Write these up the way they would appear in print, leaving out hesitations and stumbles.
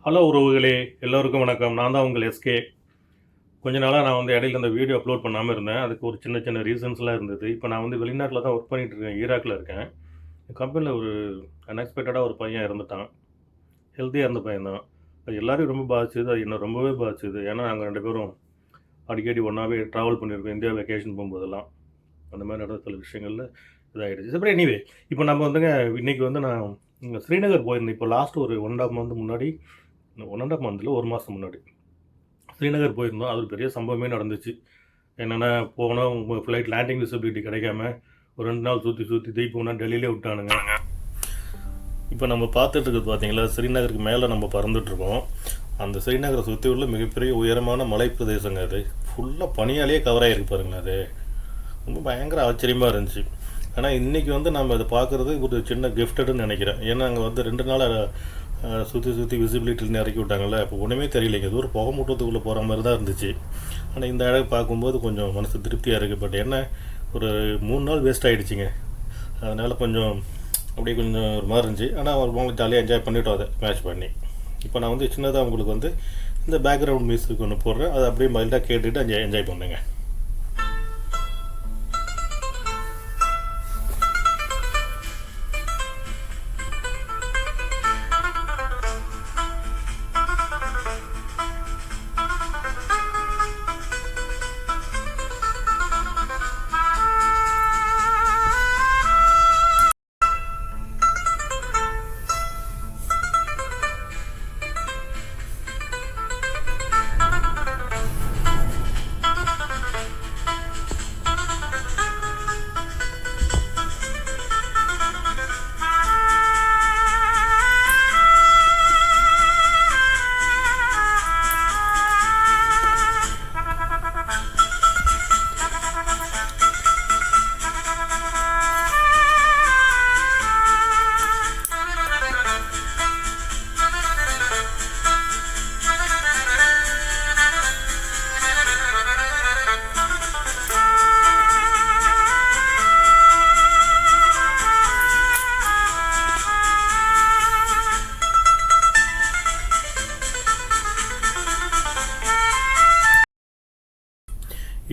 Hello உறவுகளே, எல்லோருக்கும் வணக்கம். நான் தான் உங்கள் எஸ்கே. கொஞ்ச நாளா நான் இடையில இந்த வீடியோ அப்லோட் பண்ணாம இருந்தேன். அதுக்கு ஒரு சின்ன சின்ன ரீசன்ஸ்லாம் இருந்தது. இப்போ நான் வெளிநாட்டில தான் ஒர்க் பண்ணிட்டு இருக்கேன். ஈராக்ல இருக்கேன். கம்பெனில ஒரு அன்எக்ஸ்பெக்டடா ஒரு பையன் இறந்துட்டான். ஹெல்த்தியா இருந்த பையன் தான். அது எல்லாரையும் ரொம்ப பாதிச்சது. அது என்ன ரொம்பவே பாதிச்சது. ஏன்னா, நாங்க 2 பேரும் அடிக்கடி ஒண்ணாவே ட்ராவல் பண்ணியிருக்கோம். இந்தியா வெக்கேஷன் போகும்போதெல்லாம். அந்த மாரி நடந்த சில விஷயங்கள்ல இதாயிடுச்சு. அப்புறம் எனிவே, இப்போ நம்ம இன்னைக்கு நான் இங்க ஸ்ரீநகர் போயிருந்தேன். இப்போ லாஸ்ட் ஒரு 1 1/2 மந்த் முன்னாடி 1 1/2 மந்த் இல்ல, 1 மாசம் முன்னாடி. ஸ்ரீநகர் போயிருந்தோம். அது ஒரு பெரிய சம்பவமே நடந்துச்சு. என்னன்னா, போனோம் உங்க ஃப்ளைட் லேண்டிங் விசிபிலிட்டி கிடைக்காம ஒரு 2 நாள் சுற்றி சுற்றி திருப்பி டெல்லியிலே விட்டானுங்க. இப்போ நம்ம பார்த்துட்டு இருக்கிறது பார்த்தீங்களா, ஸ்ரீநகருக்கு மேலே நம்ம பறந்துட்டுருக்கோம். அந்த ஸ்ரீநகரை சுற்றி உள்ள மிகப்பெரிய உயரமான மலை பிரதேசங்க. அது ஃபுல்லாக பனியாலேயே கவர் ஆகிருக்கு பாருங்களேன். அது ரொம்ப பயங்கர ஆச்சரியமாக இருந்துச்சு. ஆனால் இன்றைக்கி நம்ம அதை பார்க்குறது ஒரு சின்ன கிஃப்டடுன்னு நினைக்கிறேன். ஏன்னா அங்கே 2 நாள் சுற்றி சுற்றி விசிபிலிட்டின்னு இறக்கி விட்டாங்கல்ல. அப்போ ஒன்றுமே தெரியலைங்க. அது ஒரு புகை மூட்டத்துக்குள்ளே போகிற மாதிரி தான் இருந்துச்சு. ஆனால் இந்த இடம் பார்க்கும்போது கொஞ்சம் மனசு திருப்தியாக இருக்குது. பட் என்ன, ஒரு 3 நாள் வேஸ்ட் ஆகிடுச்சிங்க. அதனால் கொஞ்சம் அப்படியே கொஞ்சம் ஒரு மாதிரி இருந்துச்சு. ஆனால் அவங்களுக்கு ஜாலியாக என்ஜாய் பண்ணிவிட்டோம் அதை மேட்ச் பண்ணி. இப்போ நான் சின்னதாக உங்களுக்கு இந்த பேக்ரவுண்ட் மியூசிக் ஒன்று போடுறேன். அதை அப்படியே மைல்டாக கேட்டுட்டு என்ஜாய் பண்ணுங்க.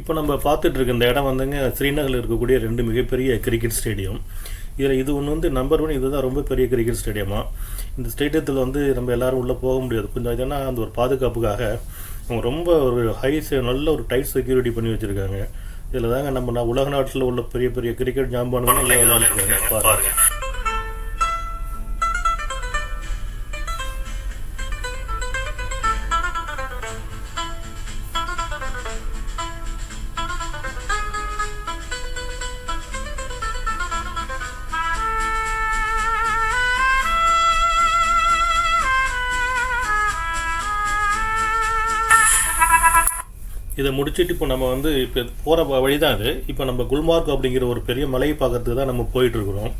இப்போ நம்ம பார்த்துட்ருக்க இந்த இடம் ஸ்ரீநகரில் இருக்கக்கூடிய 2 மிகப்பெரிய கிரிக்கெட் ஸ்டேடியம். இதில் இது ஒன்று நம்பர் 1. இதுதான் ரொம்ப பெரிய கிரிக்கெட் ஸ்டேடியமாக. இந்த ஸ்டேடியத்தில் நம்ம எல்லோரும் உள்ளே போக முடியாது. கொஞ்சம் ஏன்னா அந்த ஒரு பாதுகாப்புக்காக அவங்க ரொம்ப ஒரு நல்ல ஒரு டைட் செக்யூரிட்டி பண்ணி வச்சுருக்காங்க. இதில் தாங்க நம்ம உலக நாட்டில் உள்ள பெரிய பெரிய கிரிக்கெட் ஜாம்பானுங்களும் இங்கே விளையாண்டுருக்காங்க பாருங்கள். இதை முடிச்சுட்டு இப்போ நம்ம இப்போ போகிற வழி தான் இது. இப்போ நம்ம குல்மார்க் அப்படிங்கிற ஒரு பெரிய மலையை பார்க்கறதுக்கு தான் நம்ம போயிட்டுருக்குறோம்.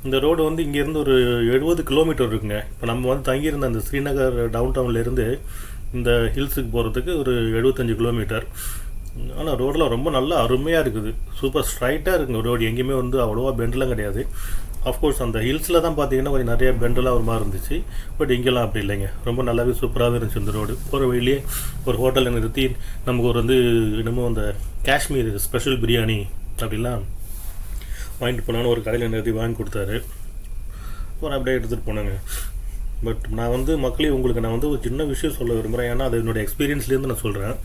இந்த ரோடு இங்கேருந்து ஒரு 70 கிலோமீட்டர் இருக்குங்க. இப்போ நம்ம தங்கியிருந்த அந்த ஸ்ரீநகர் டவுன் டவுன்லேருந்து இந்த ஹில்ஸுக்கு போகிறதுக்கு ஒரு 75 கிலோமீட்டர். ஆனால் ரோடெலாம் ரொம்ப நல்லா அருமையாக இருக்குது. சூப்பர் ஸ்ட்ரைட்டாக இருக்குங்க ரோடு. எங்கேயுமே அவ்வளோவா பெண்டெலாம் கிடையாது. ஆஃப்கோர்ஸ் அந்த ஹில்ஸில் தான் பார்த்தீங்கன்னா கொஞ்சம் நிறைய பெண்டெல்லாம் ஒரு மாதிரி இருந்துச்சு. பட் இங்கெல்லாம் அப்படி இல்லைங்க. ரொம்ப நல்லாவே சூப்பராகவே இருந்துச்சு இந்த ரோடு. போகிற வழியிலே ஒரு ஹோட்டலில் நிறுத்தி நமக்கு ஒரு இன்னமும் அந்த காஷ்மீர் ஸ்பெஷல் பிரியாணி அப்படிலாம் வாங்கிட்டு போனான்னு ஒரு கடையில் நிறுத்தி வாங்கி கொடுத்தாரு. அப்புறம் அப்படியே எடுத்துகிட்டு போனாங்க. பட் நான் மக்களே உங்களுக்கு நான் ஒரு சின்ன விஷயம் சொல்ல விரும்புகிறேன். ஏன்னா அது என்னுடைய எக்ஸ்பீரியன்ஸ்லேருந்து நான் சொல்கிறேன்.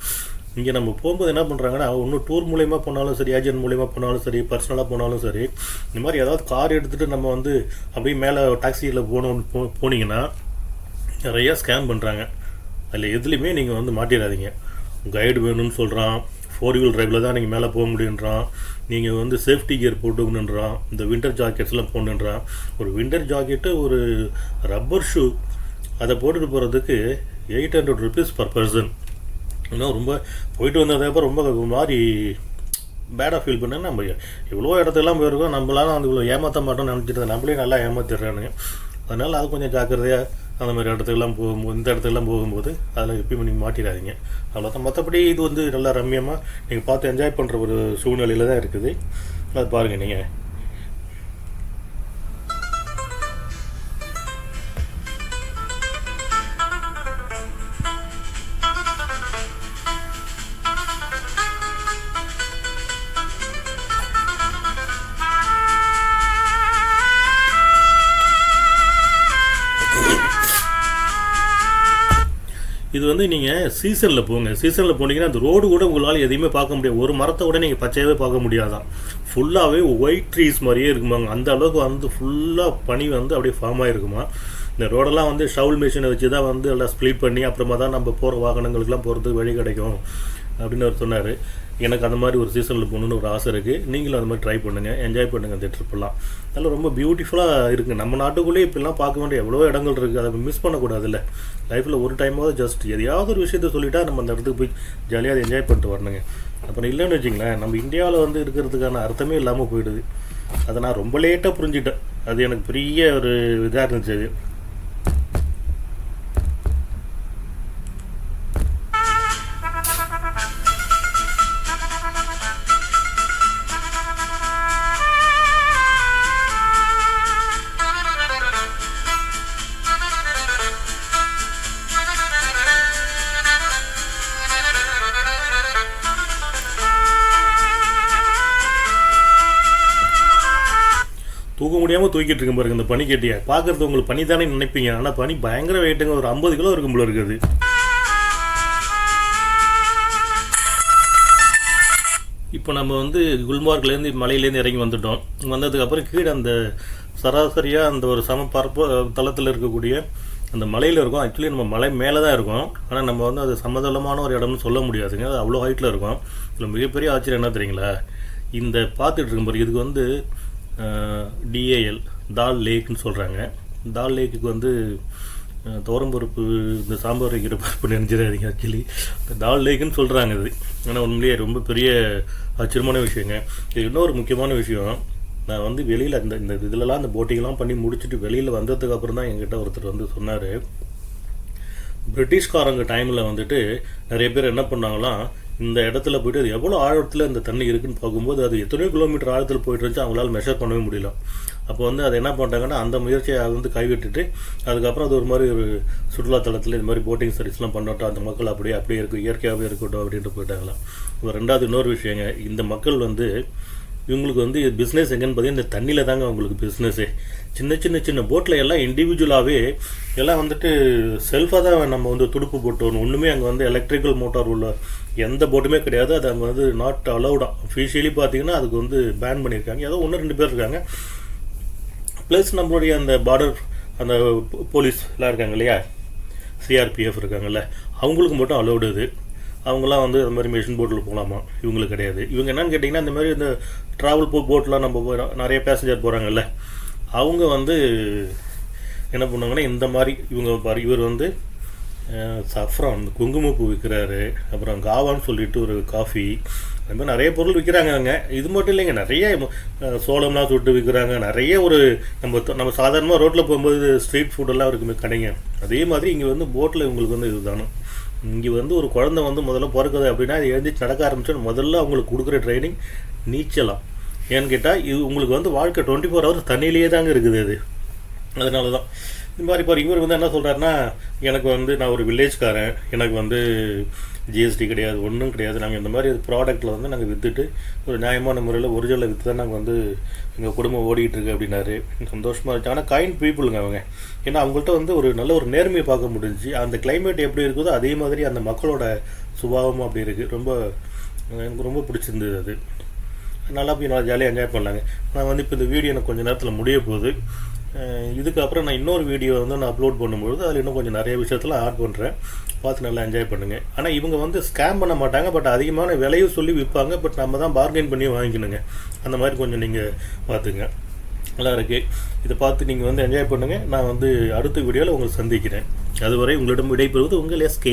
இங்கே நம்ம போகும்போது என்ன பண்ணுறாங்கன்னா, ஒன்றும் டூர் மூலிமா போனாலும் சரி, ஏஜென்ட் மூலிமா போனாலும் சரி, பர்சனலாக போனாலும் சரி, இந்த மாதிரி ஏதாவது கார் எடுத்துகிட்டு நம்ம அப்படியே மேலே டாக்ஸியில் போனீங்கன்னா நிறையா ஸ்கேம் பண்ணுறாங்க. அதில் எதுலேயுமே நீங்கள் மாட்டிடாதீங்க. கைடு வேணும்னு சொல்கிறான், 4 வீல் டிரைவில் தான் நீங்கள் மேலே போக முடியுன்றான், நீங்கள் சேஃப்டி கியர் போட்டுக்கணுன்றான், இந்த வின்டர் ஜாக்கெட்ஸ்லாம் போடணுன்றான். ஒரு வின்டர் ஜாக்கெட்டு, ஒரு ரப்பர் ஷூ, அதை போட்டுட்டு போகிறதுக்கு 800 rupees per person. இன்னும் ரொம்ப போயிட்டு வந்ததுக்கப்புறம் ரொம்ப ஒரு மாதிரி பேடாக ஃபீல் பண்ணேன். நம்ம எவ்வளோ இடத்துலாம் போயிருக்கோம், நம்மளால இவ்வளோ ஏமாற்ற மாட்டோம்னு நினச்சிட்டு நம்மளே நல்லா ஏமாத்திடுறானுங்க. அதனால் அது கொஞ்சம் ஜாக்கிரதையாக அந்த மாதிரி இடத்துக்கெல்லாம் போகும்போது, இந்த இடத்துக்கெல்லாம் போகும்போது அதில் எப்பயும் நீங்கள் மாட்டிடாதீங்க. அவ்வளோதான். மற்றபடி இது நல்லா ரம்மியமாக நீங்கள் பார்த்து என்ஜாய் பண்ணுற ஒரு சூழ்நிலையில் தான் இருக்குது. அது பாருங்கள் நீங்கள். இது வந்து நீங்கள் சீசனில் போங்க. சீசனில் போனீங்கன்னா அந்த ரோடு கூட உங்களால் எதையுமே பார்க்க முடியாது. ஒரு மரத்தை கூட நீங்கள் பச்சையாகவே பார்க்க முடியாதான். ஃபுல்லாகவே ஒயிட் ட்ரீஸ் மாதிரியே இருக்குமாங்க. அந்த அளவுக்கு வந்து ஃபுல்லாக பனி வந்து அப்படியே ஃபார்ம் ஆகிருக்குமா. இந்த ரோடெல்லாம் வந்து ஷவுல் மிஷினை வச்சு தான் வந்து எல்லாம் ஸ்ப்ளிட் பண்ணி அப்புறமா தான் நம்ம போகிற வாகனங்களுக்கெல்லாம் போகிறதுக்கு வழி கிடைக்கும் அப்படின்னு அவர் சொன்னார். எனக்கு அந்த மாதிரி ஒரு சீசனில் போகணுன்னு ஒரு ஆசை இருக்குது. நீங்களும் அந்த மாதிரி ட்ரை பண்ணுங்கள், என்ஜாய் பண்ணுங்கள் அந்த ட்ரிப்பெல்லாம். அதெல்லாம் ரொம்ப பியூட்டிஃபுல்லாக இருக்குது. நம்ம நாட்டுக்குள்ளேயே இப்படிலாம் பார்க்க வேண்டிய எவ்வளோ இடங்கள் இருக்குது. அதை மிஸ் பண்ணக்கூடாது இல்லை லைஃப்பில். ஒரு டைமாவது ஜஸ்ட் எதையாவது ஒரு விஷயத்த சொல்லிவிட்டா நம்ம அந்த இடத்துக்கு போய் ஜாலியாக அதை என்ஜாய் பண்ணிட்டு வரணுங்க. அப்புறம் இல்லைன்னு வச்சிங்களேன், நம்ம இந்தியாவில் வந்து இருக்கிறதுக்கான அர்த்தமே இல்லாமல் போயிடுது. அதை நான் ரொம்ப லேட்டாக புரிஞ்சுட்டேன். அது எனக்கு பெரிய ஒரு இதாக இருந்துச்சு. அது தூக்க முடியாமல் தூக்கிட்டு இருக்கும் பாருங்க இந்த பனி கட்டியை. பார்க்குறது உங்களுக்கு பனி தானே நினைப்பீங்க, ஆனால் பனி பயங்கர வெயிட்டுங்க. ஒரு 50 கிலோ இருக்கும் போல இருக்குது. இப்போ நம்ம வந்து குல்மார்க்லேருந்து மலையிலேருந்து இறங்கி வந்துட்டோம். வந்ததுக்கப்புறம் கீழே அந்த சராசரியாக அந்த ஒரு சமபரப்பு தளத்தில் இருக்கக்கூடிய அந்த மலையில் இருக்கும். ஆக்சுவலி நம்ம மலை மேலே தான் இருக்கும், ஆனால் நம்ம வந்து அது சமதளமான ஒரு இடம்னு சொல்ல முடியாதுங்க. அது அவ்வளோ ஹைட்டில் இருக்கும். இதில் மிகப்பெரிய ஆச்சரியம் என்ன தெரியுங்களா, இந்த பார்த்துட்டு இருக்கும் பாருங்க, இதுக்கு வந்து DAL தால் லேக்குன்னு சொல்கிறாங்க. தால் லேக்குக்கு வந்து துவரம்பருப்பு இந்த சாம்பார் வைக்கிற பருப்பு நினைச்சிடாதீங்க. ஆக்சுவலி தால் லேக்குன்னு சொல்கிறாங்க இது. ஆனால் உண்மையிலேயே ரொம்ப பெரிய ஆச்சரியமான விஷயங்க. இது இன்னொரு முக்கியமான விஷயம், நான் வந்து வெளியில் இந்த இதிலலாம் இந்த போட்டிங்லாம் பண்ணி முடிச்சுட்டு வெளியில் வந்ததுக்கு அப்புறம் தான் என்கிட்ட ஒருத்தர் வந்து சொன்னார், பிரிட்டிஷ்காரங்க டைமில் வந்துட்டு நிறைய பேர் என்ன பண்ணாங்களாம், இந்த இடத்துல போய்ட்டு அது எவ்வளோ ஆழத்தில் இந்த தண்ணி இருக்குதுன்னு பார்க்கும்போது அது எத்தனையோ கிலோமீட்டர் ஆழத்தில் போய்ட்டு இருந்துச்சு, அவங்களால மெஷர் பண்ணவே முடியல. அப்போ வந்து அதை என்ன பண்ணிட்டாங்கன்னா அந்த முயற்சியை வந்து கைவிட்டுட்டு அதுக்கப்புறம் அது ஒரு மாதிரி ஒரு சுற்றுலாத்தலத்தில் இது மாதிரி போட்டிங் சர்வீஸ்லாம் பண்ணட்டும், அந்த மக்கள் அப்படியே இருக்கும், இயற்கையாகவே இருக்கட்டும் அப்படின்ட்டு போயிட்டாங்களாம். இப்போ ரெண்டாவது இன்னொரு விஷயங்க, இந்த மக்கள் வந்து இவங்களுக்கு வந்து பிஸ்னஸ் எங்கன்னு பார்த்தீங்கன்னா இந்த தண்ணியில் தாங்க அவங்களுக்கு பிஸ்னஸ்ஸே. சின்ன போட்டில் எல்லாம் இண்டிவிஜுவலாகவே எல்லாம் வந்துட்டு செல்ஃபாக தான் நம்ம வந்து துடுப்பு போட்டு வரணும். ஒன்றுமே அங்கே வந்து எலக்ட்ரிக்கல் மோட்டார் உள்ள எந்த போட்டுமே கிடையாது. அது அங்கே வந்து நாட் அலௌடாக அஃபிஷியலி பார்த்தீங்கன்னா அதுக்கு வந்து பேன் பண்ணியிருக்காங்க. ஏதோ 1-2 பேர் இருக்காங்க. ப்ளஸ் நம்மளுடைய அந்த பார்டர் அந்த போலீஸ்லாம் இருக்காங்க இல்லையா, CRPF இருக்காங்கல்ல, அவங்களுக்கு மட்டும் அலௌடு இது. அவங்களாம் வந்து அது மாதிரி மிஷின் போட்டில் போகலாமா, இவங்களுக்கு கிடையாது. இவங்க என்னன்னு கேட்டிங்கன்னா இந்த மாதிரி இந்த ட்ராவல் போட்லாம் நம்ம நிறைய பேசஞ்சர் போகிறாங்கல்ல, அவங்க வந்து என்ன பண்ணுவாங்கன்னா இந்த மாதிரி இவர் வந்து சஃப்ரான் குங்குமப்பூ விற்கிறாரு, அப்புறம் காவான்னு சொல்லிட்டு ஒரு காஃபி, அது மாதிரி நிறைய பொருள் விற்கிறாங்க அங்கே. இது மட்டும் இல்லைங்க, நிறைய சோளம்லாம் சுட்டு விற்கிறாங்க. நிறைய ஒரு நம்ம சாதாரணமாக ரோட்டில் போகும்போது ஸ்ட்ரீட் ஃபுட்டெல்லாம் இருக்குமே கடைங்க, அதே மாதிரி இங்கே வந்து போட்டில் இவங்களுக்கு வந்து இதுதானே. இங்கே வந்து ஒரு குழந்தை வந்து முதல்ல பிறக்குது அப்படின்னா அது எழுந்திரிச்சு நடக்க ஆரம்பிச்சோன்னு முதல்ல அவங்களுக்கு கொடுக்குற ட்ரைனிங் நீச்சலாம். ஏன்னு கேட்டால் இது உங்களுக்கு வந்து வாழ்க்கை 24 ஹவர்ஸ் தண்ணியிலேயே தாங்க இருக்குது. அது அதனால தான் இந்த மாதிரி இப்போ இவர் வந்து என்ன சொல்கிறாருன்னா, எனக்கு வந்து நான் ஒரு வில்லேஜ்காரன், எனக்கு வந்து GST கிடையாது, ஒன்றும் கிடையாது, நாங்கள் இந்த மாதிரி ப்ராடக்ட்டில் வந்து நாங்கள் விற்றுட்டு ஒரு நியாயமான முறையில் ஒரிஜினலை விற்று தான் நாங்கள் வந்து எங்கள் குடும்பம் ஓடிக்கிட்டுருக்கு அப்படின்னாரு. சந்தோஷமாக இருந்துச்சு. ஆனால் கைண்ட் பீப்புளுங்க அவங்க, ஏன்னா அவங்கள்ட்ட வந்து ஒரு நல்ல ஒரு நேர்மையை பார்க்க முடிஞ்சு. அந்த கிளைமேட் எப்படி இருக்குதோ அதே மாதிரி அந்த மக்களோட சுபாவமும் அப்படி இருக்குது. எனக்கு ரொம்ப பிடிச்சிருந்தது. அது நல்லா போய் நல்லா ஜாலியாக என்ஜாய் பண்ணலாங்க. நான் வந்து இப்போ இந்த வீடியோ எனக்கு கொஞ்சம் நேரத்தில் முடிய போகுது. இதுக்கப்புறம் நான் இன்னொரு வீடியோ வந்து நான் அப்லோட் பண்ணும்பொழுது அதில் இன்னும் கொஞ்சம் நிறைய விஷயத்தில் ஆட் பண்ணுறேன், பார்த்து நல்லா என்ஜாய் பண்ணுங்கள். ஆனால் இவங்க வந்து ஸ்கேம் பண்ண மாட்டாங்க, பட் அதிகமான விலையும் சொல்லி விற்பாங்க. பட் நம்ம தான் பார்கெயின் பண்ணி வாங்கிக்கணுங்க. அந்த மாதிரி கொஞ்சம் நீங்கள் பார்த்துங்க, நல்லா இருக்குது. இதை பார்த்து நீங்கள் வந்து என்ஜாய் பண்ணுங்கள். நான் வந்து அடுத்த வீடியோவில் உங்களை சந்திக்கிறேன். அதுவரை உங்களிடம் விடைபெறுவது உங்கள் SK.